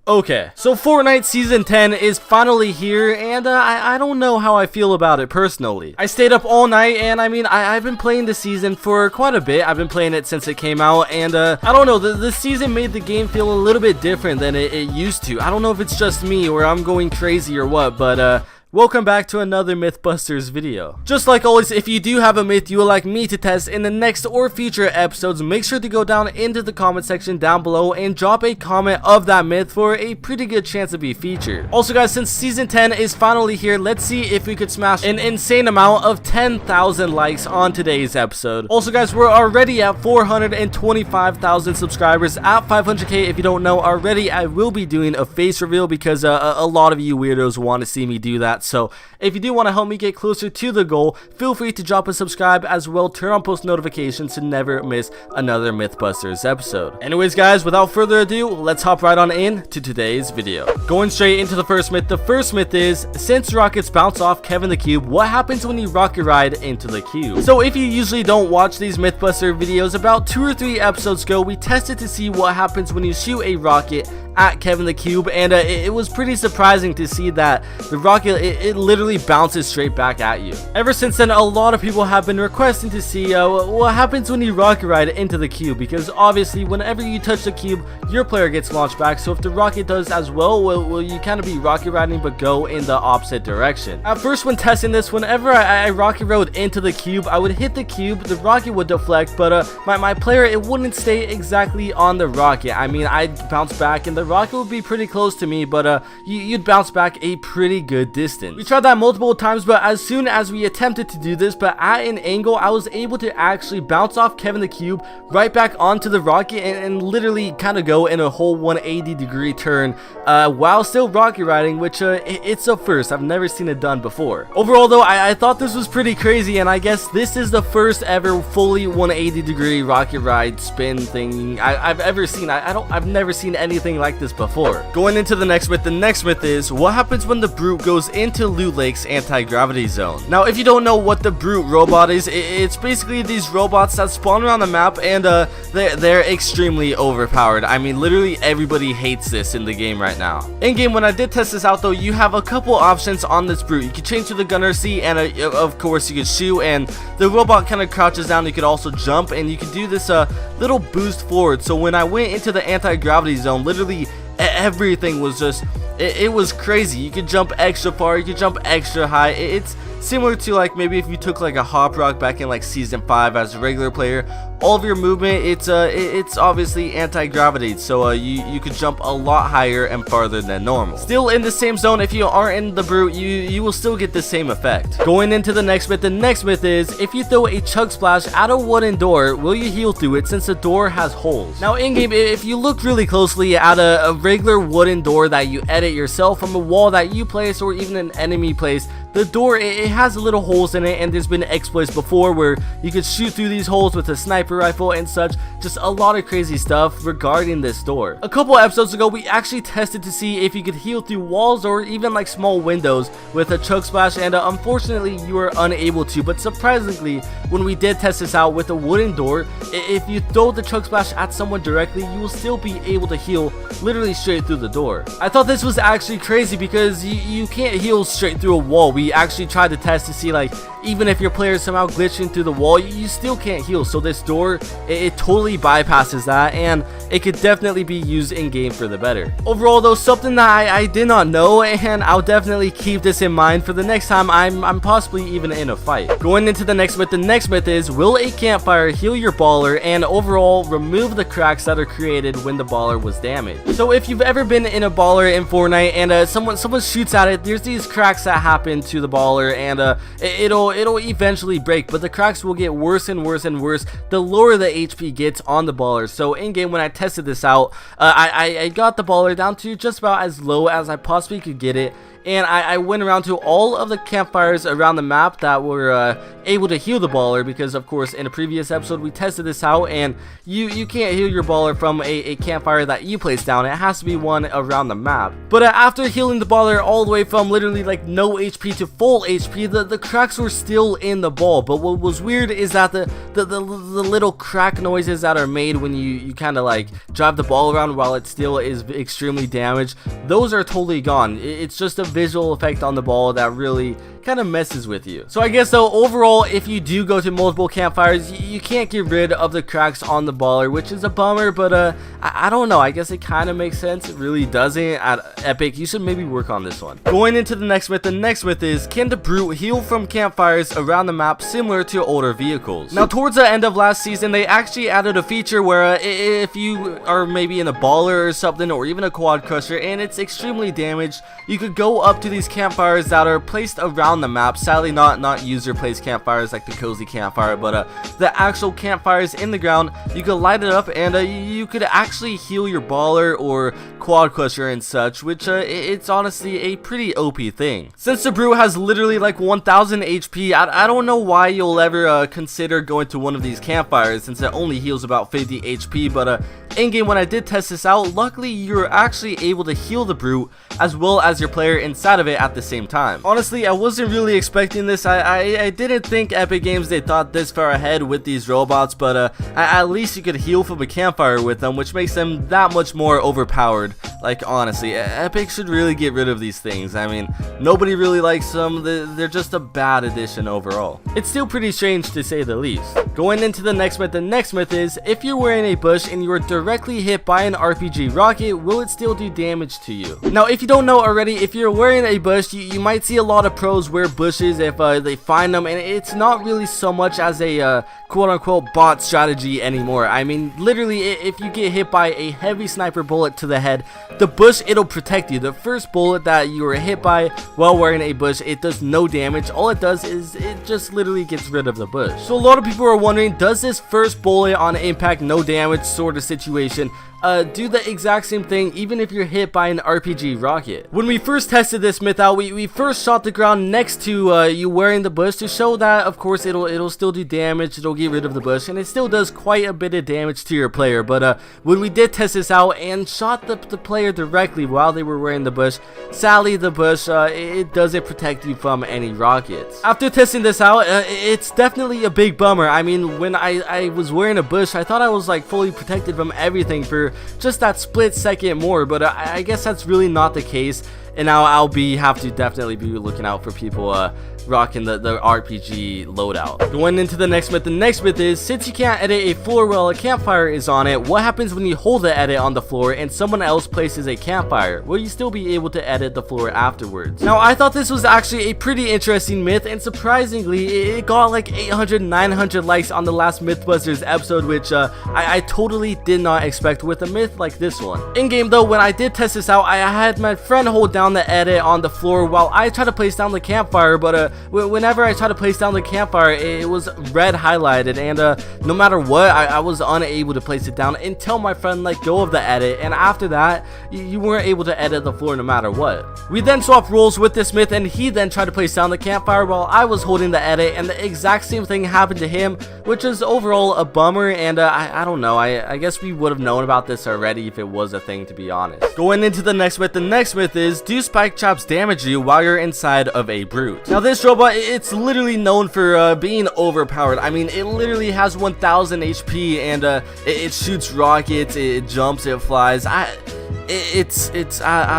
Okay, so Fortnite Season 10 is finally here, and I don't know how I feel about it personally. I stayed up all night, and I mean, I've been playing the season for quite a bit. I've been playing it since it came out, and I don't know, the season made the game feel a little bit different than it used to. I don't know if it's just me or I'm going crazy or what, but welcome back to another Mythbusters video. Just like always, if you do have a myth you would like me to test in the next or future episodes, make sure to go down into the comment section down below and drop a comment of that myth for a pretty good chance to be featured. Also guys, since Season 10 is finally here, let's see if we could smash an insane amount of 10,000 likes on today's episode. Also guys, we're already at 425,000 subscribers. At 500k, if you don't know already, I will be doing a face reveal because a lot of you weirdos want to see me do that. So if you do want to help me get closer to the goal, feel free to drop a subscribe, as well turn on post notifications to never miss another Mythbusters episode. Anyways guys, without further ado, let's hop right on in to today's video. Going straight into the first myth. The first myth is, since rockets bounce off Kevin the Cube, what happens when you rocket ride into the cube? So if you usually don't watch these Mythbuster videos, about 2 or 3 episodes ago we tested to see what happens when you shoot a rocket at Kevin the Cube, and it was pretty surprising to see that the rocket, it literally bounces straight back at you. Ever since then, a lot of people have been requesting to see what happens when you rocket ride into the cube, because obviously whenever you touch the cube, your player gets launched back. So if the rocket does as well, will you kind of be rocket riding but go in the opposite direction? At first, when testing this, whenever I rocket rode into the cube, I would hit the cube, the rocket would deflect, but my player, it wouldn't stay exactly on the rocket. I mean, I'd bounce back and the rocket would be pretty close to me, but you'd bounce back a pretty good distance. We tried that multiple times, but as soon as we attempted to do this, but at an angle, I was able to actually bounce off Kevin the Cube right back onto the rocket and literally kind of go in a whole 180-degree turn while still rocket riding, which it's a first. I've never seen it done before. Overall though, I thought this was pretty crazy, and I guess this is the first ever fully 180-degree rocket ride spin thing I've ever seen. I've never seen anything like this before. Going into the next myth is, what happens when the B.R.U.T.E goes into Loot Lake's Antigravity Zone? Now if you don't know what the B.R.U.T robot is, it's basically these robots that spawn around the map, and they're extremely overpowered. I mean, literally everybody hates this in the game right now. In game, when I did test this out though, you have a couple options on this B.R.U.T. You can change to the gunner seat, and of course you can shoot, and the robot kind of crouches down. You could also jump, and you can do this little boost forward. So when I went into the Antigravity Zone, literally everything was just, it was crazy. You could jump extra far, you could jump extra high. It's similar to like maybe if you took like a hop rock back in like Season 5 as a regular player. All of your movement, it's obviously anti-gravity, so you could jump a lot higher and farther than normal. Still in the same zone, if you aren't in the B.R.U.T, you will still get the same effect. Going into the next myth. The next myth is, if you throw a chug splash at a wooden door, will you heal through it since the door has holes? Now in game, if you look really closely at a regular wooden door that you edit yourself from a wall that you place or even an enemy place, the door, it has little holes in it, and there's been exploits before where you could shoot through these holes with a sniper rifle and such. Just a lot of crazy stuff regarding this door. A couple episodes ago, we actually tested to see if you could heal through walls or even like small windows with a chug splash, and unfortunately you were unable to. But surprisingly, when we did test this out with a wooden door, if you throw the chug splash at someone directly, you will still be able to heal literally straight through the door. I thought this was actually crazy because you can't heal straight through a wall. We actually tried to test to see, like, even if your player is somehow glitching through the wall, you still can't heal. So this door, it totally bypasses that, and it could definitely be used in game for the better. Overall though, something that I did not know, and I'll definitely keep this in mind for the next time I'm possibly even in a fight. Going into the next myth. The next myth is, will a campfire heal your baller and overall remove the cracks that are created when the baller was damaged? So if you've ever been in a baller in Fortnite and someone shoots at it, there's these cracks that happen to the baller, and it'll eventually break, but the cracks will get worse and worse and worse the lower the HP gets on the baller. So in game, when I tested this out, I got the baller down to just about as low as I possibly could get it, and I went around to all of the campfires around the map that were able to heal the baller, because of course in a previous episode we tested this out, and you can't heal your baller from a campfire that you place down. It has to be one around the map. But after healing the baller all the way from literally like no HP to full HP, the cracks were still in the ball. But what was weird is that the little crack noises that are made when you kind of like drive the ball around while it still is extremely damaged, those are totally gone. It's just a visual effect on the ball that really kind of messes with you. So I guess though, overall, if you do go to multiple campfires, you can't get rid of the cracks on the baller, which is a bummer. But I don't know, I guess it kind of makes sense. It really doesn't. At Epic, you should maybe work on this one. Going into the next myth, is, can the B.R.U.T.E heal from campfires around the map similar to older vehicles? Now, towards the end of last season, they actually added a feature where if you are maybe in a baller or something, or even a quad crusher, and it's extremely damaged, you could go up to these campfires that are placed around the map. Sadly, not user placed campfires like the cozy campfire, but the actual campfires in the ground. You could light it up, and you could actually heal your baller or quad crusher and such, which it's honestly a pretty OP thing. Since the B.R.U.T.E has literally like 1000 HP, I don't know why you'll ever consider going to one of these campfires, since it only heals about 50 HP. But in game, when I did test this out, luckily you're actually able to heal the B.R.U.T E as well as your player inside of it at the same time. Honestly, I wasn't really expecting this. I didn't think Epic Games they thought this far ahead with these robots, but at least you could heal from a campfire with them, which makes them that much more overpowered. Like, honestly, Epic should really get rid of these things. I mean, nobody really likes them. They're just a bad addition overall. It's still pretty strange to say the least. Going into the next myth, is, if you're wearing a bush and you are directly hit by an RPG rocket, will it still do damage to you? Now, if you don't know already, if you're wearing a bush, you might see a lot of pros wear bushes if they find them, and it's not really so much as a quote-unquote bot strategy anymore. I mean, literally, if you get hit by a heavy sniper bullet to the head, the bush, it'll protect you. The first bullet that you were hit by while wearing a bush, it does no damage. All it does is it just literally gets rid of the bush. So a lot of people are wondering, does this first bullet on impact, no damage sort of situation do the exact same thing even if you're hit by an RPG rocket? When we first tested this myth out, we first shot the ground next to you wearing the bush to show that, of course, it'll still do damage, it'll get rid of the bush, and it still does quite a bit of damage to your player. But when we did test this out and shot the player directly while they were wearing the bush, sadly the bush, it doesn't protect you from any rockets. After testing this out, it's definitely a big bummer. I mean, when I was wearing a bush, I thought I was like fully protected from everything for just that split second more, but I guess that's really not the case, and now I'll have to definitely be looking out for people rocking the RPG loadout. Going into the next myth, is, since you can't edit a floor while a campfire is on it, what happens when you hold the edit on the floor and someone else places a campfire? Will you still be able to edit the floor afterwards? Now, I thought this was actually a pretty interesting myth, and surprisingly, it got like 800, 900 likes on the last Mythbusters episode, which I totally did not expect with a myth like this one. In game though, when I did test this out, I had my friend hold down the edit on the floor while I tried to place down the campfire, but whenever I tried to place down the campfire, it was red highlighted, and no matter what, I was unable to place it down until my friend let go of the edit, and after that, you weren't able to edit the floor no matter what. We then swapped roles with this myth, and he then tried to place down the campfire while I was holding the edit, and the exact same thing happened to him, which is overall a bummer, and I don't know, I guess we would have known about this already if it was a thing, to be honest. Going into the next myth, is, do spike traps damage you while you're inside of a B.R.U.T.E? Now, this robot, it's literally known for being overpowered. I mean, it literally has 1000 HP, and it shoots rockets, it jumps, it flies. I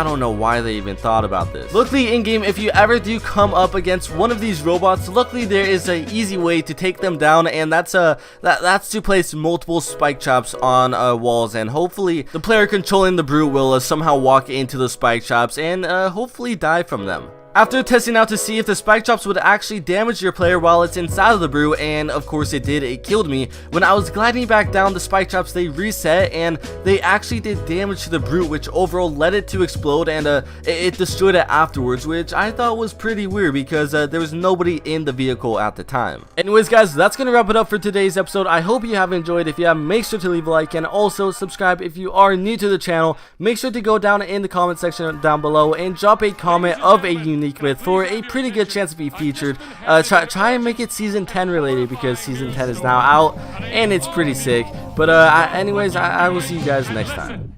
don't know why they even thought about this. Luckily, in game, if you ever do come up against one of these robots, luckily there is an easy way to take them down, and that's to place multiple spike traps on walls, and hopefully the player controlling the B.R.U.T E will somehow walk into the spike traps and hopefully die from them. After testing out to see if the spike traps would actually damage your player while it's inside of the B.R.U.T E, and of course it did, it killed me. When I was gliding back down, the spike traps, they reset, and they actually did damage to the B.R.U.T E, which overall led it to explode, and it destroyed it afterwards, which I thought was pretty weird because there was nobody in the vehicle at the time. Anyways guys, that's gonna wrap it up for today's episode. I hope you have enjoyed. If you have, make sure to leave a like, and also subscribe if you are new to the channel. Make sure to go down in the comment section down below and drop a comment of a unique myth for a pretty good chance to be featured. Try and make it season 10 related, because season 10 is now out and it's pretty sick. But anyways, I will see you guys next time.